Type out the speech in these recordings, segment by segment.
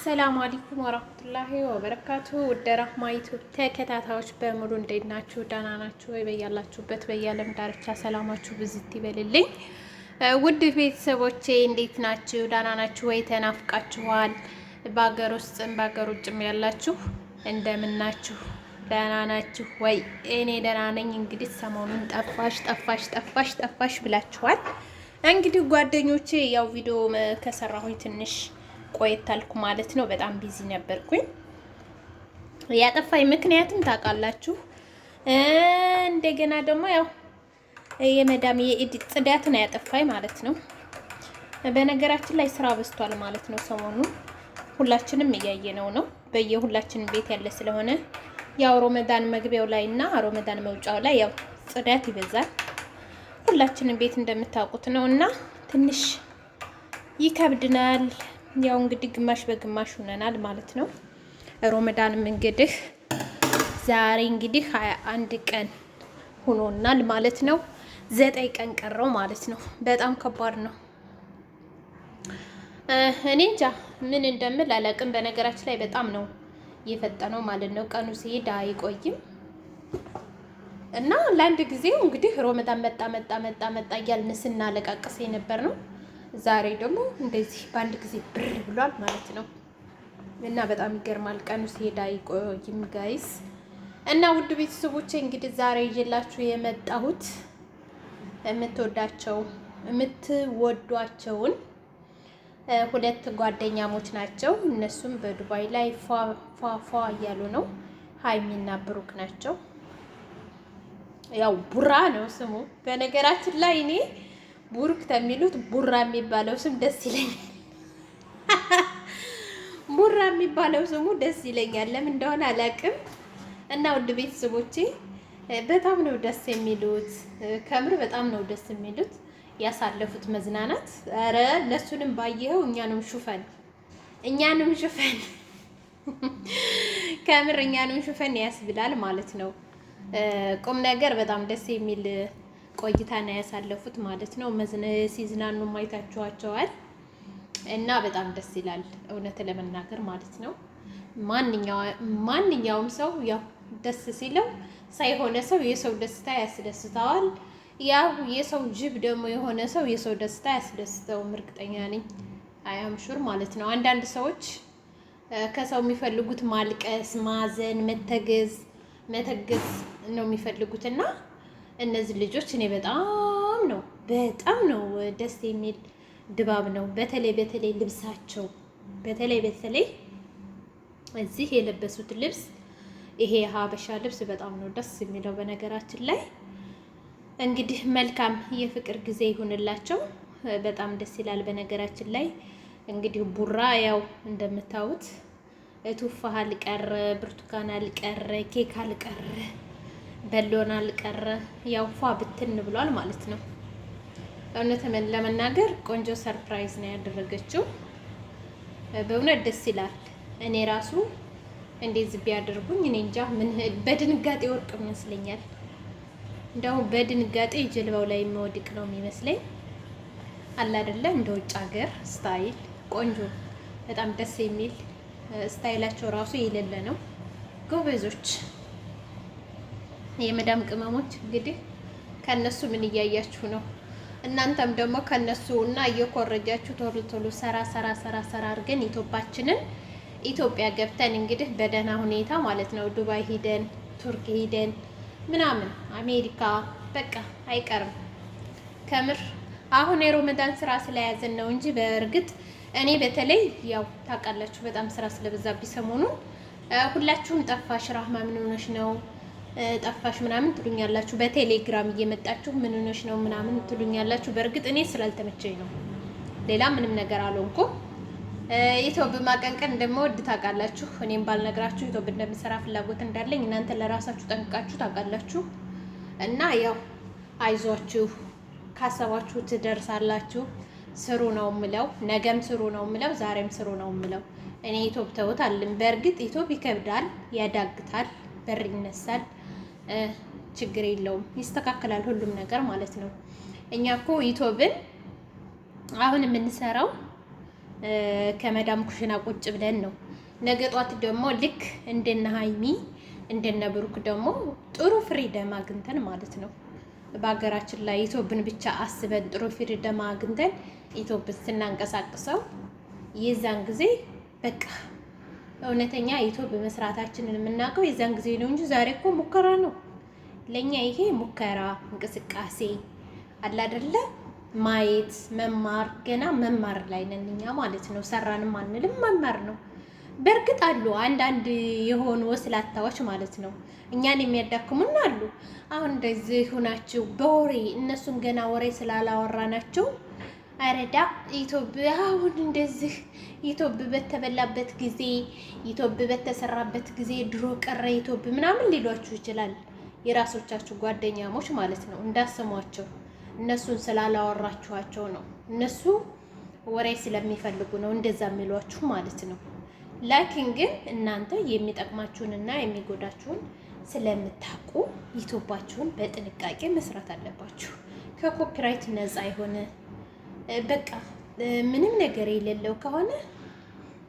አሰላሙ አለይኩም ወራህመቱላሂ ወበረካቱ። ወደ ራህማ ዩቲዩብ ተከታታዮች በሙሉ እንዴት ናችሁ? ደህና ናችሁ ወይ? በያላችሁበት በየዓለም ዳርቻ ሰላማችሁ ብዝት ይበልልኝ። ውድ ቤተሰቦቼ እንዴት ናችሁ? ደህና ናችሁ ወይ? ተናፍቃችኋል። በሀገር ውስጥም በሀገር ውጭም ያላችሁ እንደምን ናችሁ? ደህና ናችሁ ወይ? እኔ ደህና ነኝ። እንግዲህ ሰሞኑን ጠፋሽ ብላችኋል። እንግዲህ ጓደኞቼ ያው ቪዲዮ ከሰራሁኝ ትንሽ ቆየት አልኩ ማለት ነው። በጣም ቢዚ ነበርኩኝ። ያጠፋኝ ምክንያትም ታውቃላችሁ። እንደገና ደግሞ ያው የመዳም የኤዲት ጽዳት ነው ያጠፋኝ ማለት ነው። በነገራችን ላይ ስራ በዝቷል ማለት ነው። ሰሞኑን ሁላችንም እያየነው ነው። በየሁላችንም ቤት ያለ ስለሆነ ያው ሮመዳን መግቢያው ላይ እና ሮመዳን መውጫው ላይ ያው ጽዳት ይበዛል። ሁላችንም ቤት እንደምታውቁት ነው እና ትንሽ ይከብድናል። ያው እንግዲህ ግማሽ በግማሽ ሆነናል ማለት ነው። ሮመዳንም እንግዲህ ዛሬ እንግዲህ 21 ቀን ሆኖናል ማለት ነው። 9 ቀን ቀረው ማለት ነው። በጣም ከባድ ነው። እኔ እንጃ ምን እንደምል አላውቅም። በነገራችን ላይ በጣም ነው የፈጠነው ማለት ነው። ቀኑ ሲሄድ አይቆይም እና ለአንድ ጊዜው እንግዲህ ሮመዳን መጣ እያልን ስናለቃቅስ የነበር ነው። ዛሬ ደግሞ እንደዚህ በአንድ ጊዜ ብር ብሏል ማለት ነው እና በጣም ይገርማል። ቀኑ ሲሄድ አይቆይም ጋይስ። እና ውድ ቤተሰቦቼ እንግዲህ ዛሬ ይዤላችሁ የመጣሁት የምትወዷቸውን ሁለት ጓደኛሞች ናቸው። እነሱም በዱባይ ላይ ፏ እያሉ ነው። ሀይሚና ብሩክ ናቸው። ያው ቡራ ነው ስሙ። በነገራችን ላይ እኔ ቡሩክ ተሚሉት ቡራ የሚባለው ስም ደስ ይለኛል። ቡራ የሚባለው ስሙ ደስ ይለኛል። ለምን እንደሆነ አላውቅም። እና ውድ ቤተሰቦቼ በጣም ነው ደስ የሚሉት። ከምር በጣም ነው ደስ የሚሉት። ያሳለፉት መዝናናት ኧረ እነሱንም ባየኸው እኛንም ሹፈን ከምር እኛንም ሹፈን ያስብላል ማለት ነው። ቁም ነገር በጣም ደስ የሚል ቆይታ ነው ያሳለፉት ማለት ነው። ሲዝናኑ ማይታችኋቸዋል እና በጣም ደስ ይላል እውነት ለመናገር ማለት ነው። ማንኛውም ሰው ያው ደስ ሲለው ሳይሆነ ሰው የሰው ደስታ ያስደስተዋል። ያው የሰው ጅብ ደግሞ የሆነ ሰው የሰው ደስታ ያስደስተውም እርግጠኛ ነኝ። አያምሹር ማለት ነው። አንዳንድ ሰዎች ከሰው የሚፈልጉት ማልቀስ፣ ማዘን፣ መተገዝ ነው የሚፈልጉት እና እነዚህ ልጆች እኔ በጣም ነው ደስ የሚል ድባብ ነው። በተለይ ልብሳቸው በተለይ እዚህ የለበሱት ልብስ ይሄ ሀበሻ ልብስ በጣም ነው ደስ የሚለው። በነገራችን ላይ እንግዲህ መልካም የፍቅር ጊዜ ይሁንላቸው። በጣም ደስ ይላል። በነገራችን ላይ እንግዲህ ቡራ ያው እንደምታዩት ቱፋህ አልቀረ፣ ብርቱካን አልቀረ፣ ኬክ አልቀረ፣ በሎን አልቀረ፣ ያው ፏ ብትን ብሏል ማለት ነው። እውነት ለመናገር ቆንጆ ሰርፕራይዝ ነው ያደረገችው። በእውነት ደስ ይላል። እኔ ራሱ እንደዚህ ቢያደርጉኝ እኔ እንጃ ምን በድንጋጤ ወርቅ ይመስለኛል። እንደው በድንጋጤ ጀልባው ላይ የሚወድቅ ነው የሚመስለኝ። አለ አይደለ እንደ ውጭ ሀገር ስታይል ቆንጆ በጣም ደስ የሚል ስታይላቸው ራሱ የሌለ ነው። ጎበዞች የመዳም ቅመሞች እንግዲህ ከነሱ ምን እያያችሁ ነው? እናንተም ደግሞ ከነሱ እና እየኮረጃችሁ ቶሎ ሰራ አድርገን ኢትዮጵያ ገብተን እንግዲህ በደህና ሁኔታ ማለት ነው ዱባይ ሂደን ቱርክ ሂደን ምናምን አሜሪካ በቃ አይቀርም። ከምር አሁን የሮመዳን ስራ ስለያዘን ነው እንጂ በእርግጥ እኔ በተለይ ያው ታውቃላችሁ በጣም ስራ ስለበዛብኝ ሰሞኑን ሁላችሁም ጠፋሽ ራህማ ምን ሆነሽ ነው ጠፋሽ ምናምን ትሉኛላችሁ። በቴሌግራም እየመጣችሁ ምን ሆነሽ ነው ምናምን ትሉኛላችሁ። በእርግጥ እኔ ስላልተመቸኝ ነው፣ ሌላ ምንም ነገር አልሆንኩም። ዩቲዩብ ማቀንቀን እንደምወድ ታውቃላችሁ። እኔም ባልነግራችሁ ዩቲዩብ እንደምሰራ ፍላጎት እንዳለኝ እናንተ ለራሳችሁ ጠንቅቃችሁ ታውቃላችሁ። እና ያው አይዟችሁ፣ ካሰባችሁ ትደርሳላችሁ። ስሩ ነው ምለው፣ ነገም ስሩ ነው ምለው፣ ዛሬም ስሩ ነው ምለው። እኔ ዩቲዩብ ተውት አልልም። በእርግጥ ዩቲዩብ ይከብዳል፣ ያዳግታል፣ በር ይነሳል። ችግር የለውም፣ ይስተካከላል ሁሉም ነገር ማለት ነው። እኛ እኮ ዩቲዩብን አሁን የምንሰራው ከመዳም ኩሽና ቁጭ ብለን ነው። ነገ ጧት ደግሞ ልክ እንደነ ሀይሚ እንደነ ብሩክ ደግሞ ጥሩ ፍሪደም አግኝተን ማለት ነው በሀገራችን ላይ ኢትዮብን ብቻ አስበን ጥሩ ፍሪደም አግኝተን ኢትዮብን ስናንቀሳቅሰው የዛን ጊዜ በቃ እውነተኛ ኢትዮብ መስራታችንን የምናውቀው የዛን ጊዜ ነው እንጂ ዛሬ እኮ ሙከራ ነው ለኛ። ይሄ ሙከራ እንቅስቃሴ አለ አይደለ? ማየት መማር፣ ገና መማር ላይ ነን እኛ ማለት ነው። ሰራንም አንልም መማር ነው። በእርግጥ አሉ አንዳንድ የሆኑ ወስላታዎች ማለት ነው እኛን የሚያዳክሙን አሉ። አሁን እንደዚህ ሆናችሁ በወሬ እነሱን ገና ወሬ ስላላወራናቸው አረዳ ኢትዮጵያ አሁን እንደዚህ ኢትዮጵያ በተበላበት ጊዜ ኢትዮጵያ በተሰራበት ጊዜ ድሮ ቀረ ኢትዮጵያ ምናምን ሊሏችሁ ይችላል። የራሶቻችሁ ጓደኛሞች ማለት ነው እንዳሰሟቸው እነሱን ስላላወራችኋቸው ነው። እነሱ ወሬ ስለሚፈልጉ ነው እንደዛ የሚሏችሁ ማለት ነው። ላኪን ግን እናንተ የሚጠቅማችሁንና የሚጎዳችሁን ስለምታውቁ ዩቲዩባችሁን በጥንቃቄ መስራት አለባችሁ። ከኮፒራይት ነፃ የሆነ በቃ ምንም ነገር የሌለው ከሆነ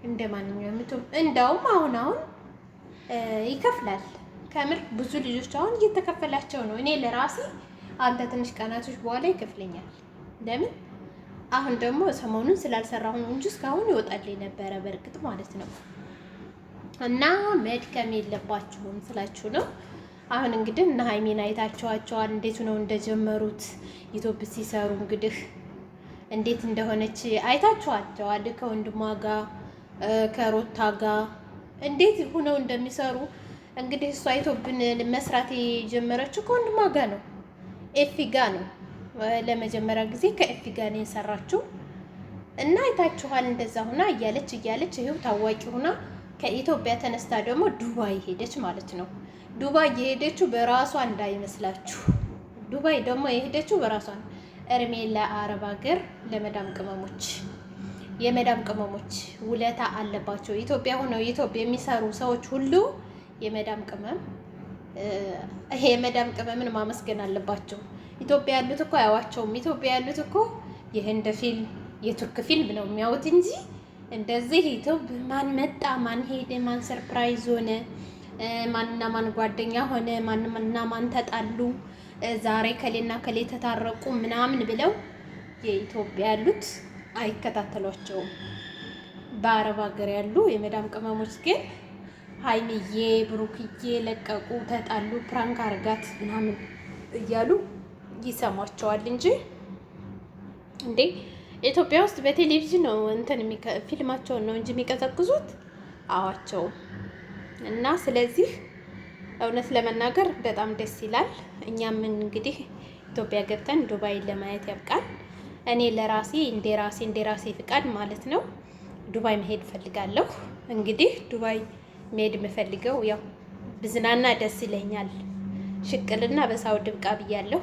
እንደ ማንኛውም ዩቲዩብ እንዳውም አሁን ይከፍላል። ከምር ብዙ ልጆች አሁን እየተከፈላቸው ነው። እኔ ለራሴ አንተ ትንሽ ቀናቶች በኋላ ይከፍለኛል። ለምን አሁን ደግሞ ሰሞኑን ስላልሰራሁ ነው እንጂ እስካሁን ይወጣልኝ ነበረ በእርግጥ ማለት ነው። እና መድከም የለባችሁም ስላችሁ ነው። አሁን እንግዲህ እና ሀይሚን አይታችኋቸዋል እንዴት ነው እንደጀመሩት ዩቲዩብ ሲሰሩ እንግዲህ እንዴት እንደሆነች አይታችኋቸዋል። ከወንድሟ ጋር ከሮታ ጋር እንዴት ሆነው እንደሚሰሩ እንግዲህ እሷ ዩቲዩብን መስራት የጀመረችው ከወንድሟ ጋር ነው፣ ኤፊ ጋር ነው። ለመጀመሪያ ጊዜ ከኤፊ ጋር ነው የሰራችው እና አይታችኋል። እንደዛ ሆና እያለች ይሄው ታዋቂ ሆና ከኢትዮጵያ ተነስታ ደግሞ ዱባይ ሄደች ማለት ነው። ዱባይ የሄደችው በራሷ እንዳይመስላችሁ። ዱባይ ደግሞ የሄደችው በራሷ ነው። እርሜ ለአረብ ሀገር ለመዳም ቅመሞች የመዳም ቅመሞች ውለታ አለባቸው። ኢትዮጵያ ሆነው ኢትዮጵያ የሚሰሩ ሰዎች ሁሉ የመዳም ቅመም ይሄ የመዳም ቅመምን ማመስገን አለባቸው። ኢትዮጵያ ያሉት እኮ አያዋቸውም። ኢትዮጵያ ያሉት እኮ የህንድ ፊልም የቱርክ ፊልም ነው የሚያዩት እንጂ እንደዚህ ኢትዮጵያ ማን መጣ ማን ሄደ ማን ሰርፕራይዝ ሆነ ማንና ማን ጓደኛ ሆነ ማንና ማን ተጣሉ ዛሬ ከሌና ከሌ ተታረቁ ምናምን ብለው የኢትዮጵያ ያሉት አይከታተሏቸውም። በአረብ ሀገር ያሉ የመዳም ቅመሞች ግን ሀይሚዬ ብሩክዬ ለቀቁ፣ ተጣሉ፣ ፕራንክ አርጋት ምናምን እያሉ ይሰሟቸዋል እንጂ እንዴ ኢትዮጵያ ውስጥ በቴሌቪዥን ነው እንትን ፊልማቸውን ነው እንጂ የሚቀዘቅዙት አዋቸው እና ስለዚህ እውነት ለመናገር በጣም ደስ ይላል። እኛም እንግዲህ ኢትዮጵያ ገብተን ዱባይን ለማየት ያብቃል። እኔ ለራሴ እንደራሴ ፍቃድ ማለት ነው ዱባይ መሄድ ፈልጋለሁ። እንግዲህ ዱባይ መሄድ የምፈልገው ያው ብዝናና ደስ ይለኛል። ሽቅልና በሳው ድብቃ ብያለሁ።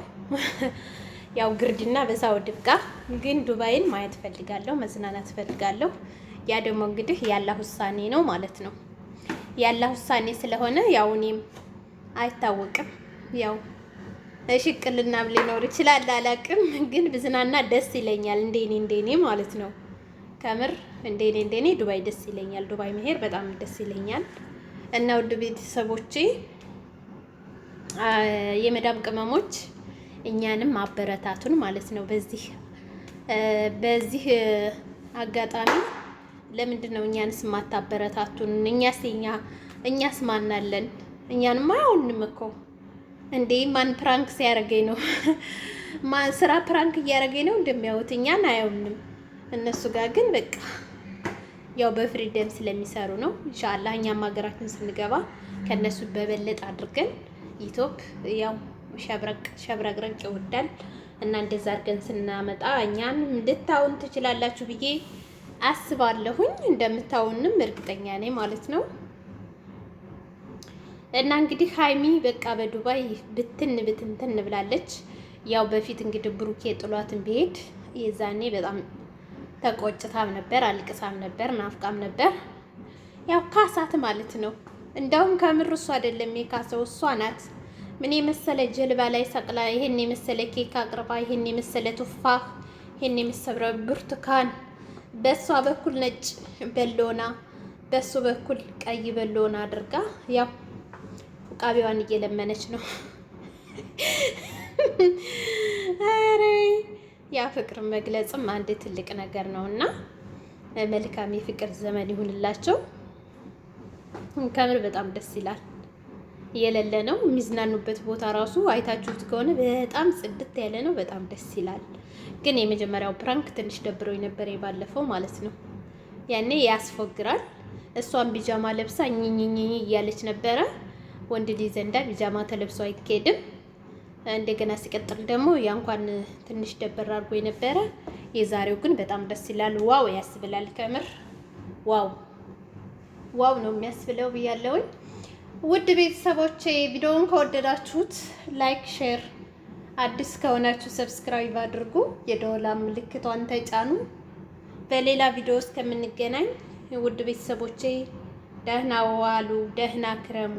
ያው ግርድና በሳው ድብቃ ግን ዱባይን ማየት ፈልጋለሁ፣ መዝናናት ፈልጋለሁ። ያ ደግሞ እንግዲህ ያላህ ውሳኔ ነው ማለት ነው። ያላህ ውሳኔ ስለሆነ ያው እኔም አይታወቅም ያው ሽቅልና ሊኖር ይችላል አላውቅም፣ ግን ብዝናና ደስ ይለኛል እንደኔ ማለት ነው። ከምር እንደኔ ዱባይ ደስ ይለኛል። ዱባይ መሄድ በጣም ደስ ይለኛል። እና ውድ ቤተሰቦቼ የመዳም ቅመሞች እኛንም አበረታቱን ማለት ነው። በዚህ አጋጣሚ ለምንድን ነው እኛንስ ማታበረታቱን? እኛስ ማናለን? እኛንማ አይሆንም እኮ እንዴ! ማን ፕራንክ ሲያደርገኝ ነው? ማን ስራ ፕራንክ እያደረገኝ ነው እንደሚያዩት? እኛን አይሆንም። እነሱ ጋር ግን በቃ ያው በፍሪደም ስለሚሰሩ ነው። ኢንሻአላህ እኛም ሀገራችን ስንገባ ከነሱ በበለጠ አድርገን ኢትዮጵያ ያው ሸብረቅረቅ ይወዳል እና እንደዛ አድርገን ስናመጣ እኛን ልታውን ትችላላችሁ ብዬ አስባለሁኝ። እንደምታውንም እርግጠኛ ነኝ ማለት ነው። እና እንግዲህ ሀይሚ በቃ በዱባይ ብትን ብላለች። ያው በፊት እንግዲህ ብሩኬ ጥሏትን ቢሄድ የዛኔ በጣም ተቆጭታም ነበር፣ አልቅሳም ነበር፣ ናፍቃም ነበር። ያው ካሳት ማለት ነው። እንደውም ከምር እሱ አይደለም የካሰው እሷ ናት። ምን የመሰለ ጀልባ ላይ ሰቅላ ይሄን የመሰለ ኬክ አቅርባ ይሄን የመሰለ ቱፋህ ይሄን የመሰለ ብርቱካን በሷ በኩል ነጭ በሎና በሱ በኩል ቀይ በሎና አድርጋ ያው ቃቢዋን እየለመነች ነው። አሬ ያ ፍቅር መግለጽም አንድ ትልቅ ነገር ነውና መልካም የፍቅር ዘመን ይሁንላቸው። ከምር በጣም ደስ ይላል። የሌለ ነው የሚዝናኑበት ቦታ ራሱ አይታችሁት ከሆነ በጣም ጽድት ያለ ነው። በጣም ደስ ይላል። ግን የመጀመሪያው ፕራንክ ትንሽ ደብሮኝ ነበር፣ የባለፈው ማለት ነው። ያኔ ያስፎግራል። እሷን ቢጃማ ለብሳ ኝኝኝ እያለች ነበረ። ወንድ ልጅ ዘንዳ ቢጃማ ተለብሶ አይኬድም። እንደገና ሲቀጥል ደግሞ ያ እንኳን ትንሽ ደበር አድርጎ የነበረ። የዛሬው ግን በጣም ደስ ይላል። ዋው ያስብላል። ከምር ዋው ዋው ነው የሚያስብለው ብያለሁኝ። ውድ ቤተሰቦቼ ቪዲዮውን ከወደዳችሁት ላይክ፣ ሼር፣ አዲስ ከሆናችሁ ሰብስክራይብ አድርጉ። የደወል ምልክቷን ተጫኑ። በሌላ ቪዲዮ እስከምንገናኝ ውድ ቤተሰቦቼ ደህና ዋሉ፣ ደህና ክረሙ።